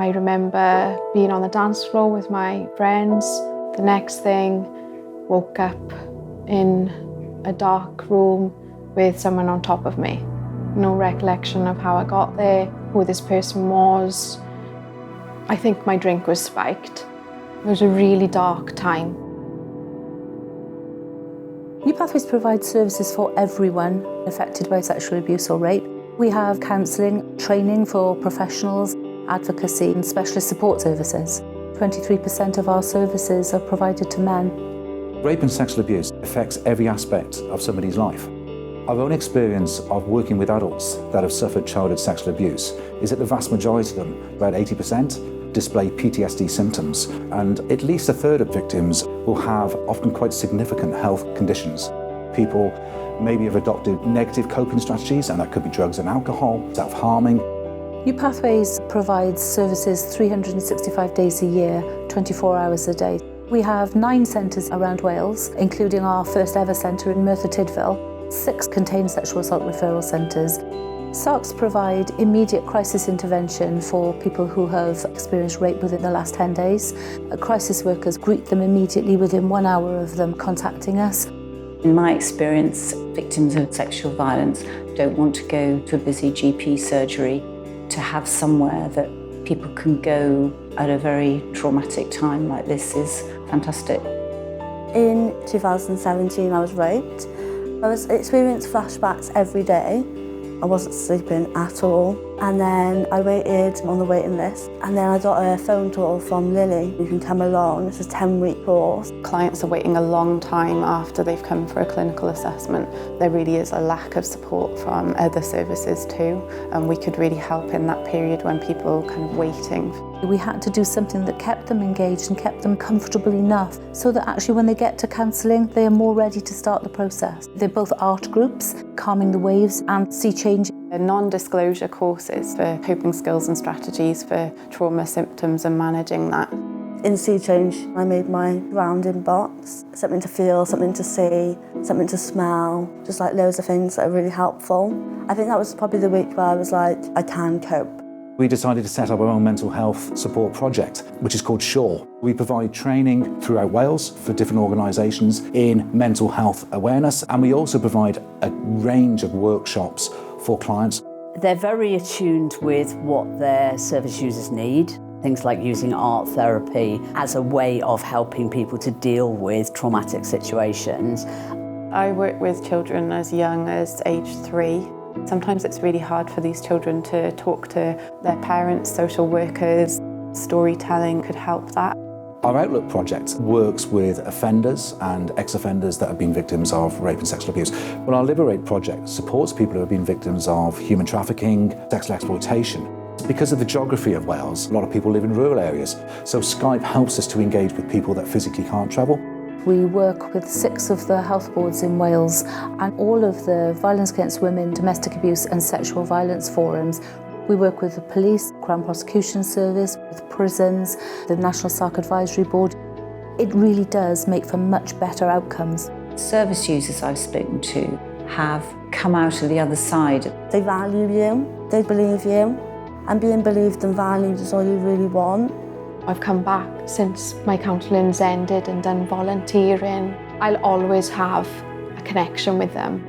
I remember being on the dance floor with my friends. The next thing, woke up in a dark room with someone on top of me. No recollection of how I got there, who this person was. I think my drink was spiked. It was a really dark time. New Pathways provides services for everyone affected by sexual abuse or rape. We have counselling, training for professionals, advocacy and specialist support services. 23% of our services are provided to men. Rape and sexual abuse affects every aspect of somebody's life. Our own experience of working with adults that have suffered childhood sexual abuse is that the vast majority of them, about 80%, display PTSD symptoms, and at least a third of victims will have often quite significant health conditions. People maybe have adopted negative coping strategies, and that could be drugs and alcohol, self-harming. New Pathways provides services 365 days a year, 24 hours a day. We have 9 centres around Wales, including our first ever centre in Merthyr Tydfil. 6 contain sexual assault referral centres. SARCs provide immediate crisis intervention for people who have experienced rape within the last 10 days. Crisis workers greet them immediately within 1 hour of them contacting us. In my experience, victims of sexual violence don't want to go to a busy GP surgery. To have somewhere that people can go at a very traumatic time like this is fantastic. In 2017 I was raped. I was experiencing flashbacks every day. I wasn't sleeping at all. And then I waited on the waiting list. And then I got a phone call from Lily. You can come along, it's a 10-week course. Clients are waiting a long time after they've come for a clinical assessment. There really is a lack of support from other services too. And we could really help in that period when people are kind of waiting. We had to do something that kept them engaged and kept them comfortable enough so that actually when they get to counselling, they are more ready to start the process. They're both art groups, Calming the Waves and Sea Change. Non-disclosure courses for coping skills and strategies for trauma symptoms and managing that. In Sea Change, I made my grounding box, something to feel, something to see, something to smell, just like loads of things that are really helpful. I think that was probably the week where I was like, I can cope. We decided to set up our own mental health support project, which is called SURE. We provide training throughout Wales for different organisations in mental health awareness, and we also provide a range of workshops for clients. They're very attuned with what their service users need. Things like using art therapy as a way of helping people to deal with traumatic situations. I work with children as young as age 3. Sometimes it's really hard for these children to talk to their parents, social workers. Storytelling could help that. Our Outlook project works with offenders and ex-offenders that have been victims of rape and sexual abuse. Well, our Liberate project supports people who have been victims of human trafficking, sexual exploitation. Because of the geography of Wales, a lot of people live in rural areas, so Skype helps us to engage with people that physically can't travel. We work with 6 of the health boards in Wales and all of the violence against women, domestic abuse and sexual violence forums. We work with the police, Crown Prosecution Service, with prisons, the National SARC Advisory Board. It really does make for much better outcomes. Service users I've spoken to have come out of the other side. They value you, they believe you, and being believed and valued is all you really want. I've come back since my counselling's ended and done volunteering. I'll always have a connection with them.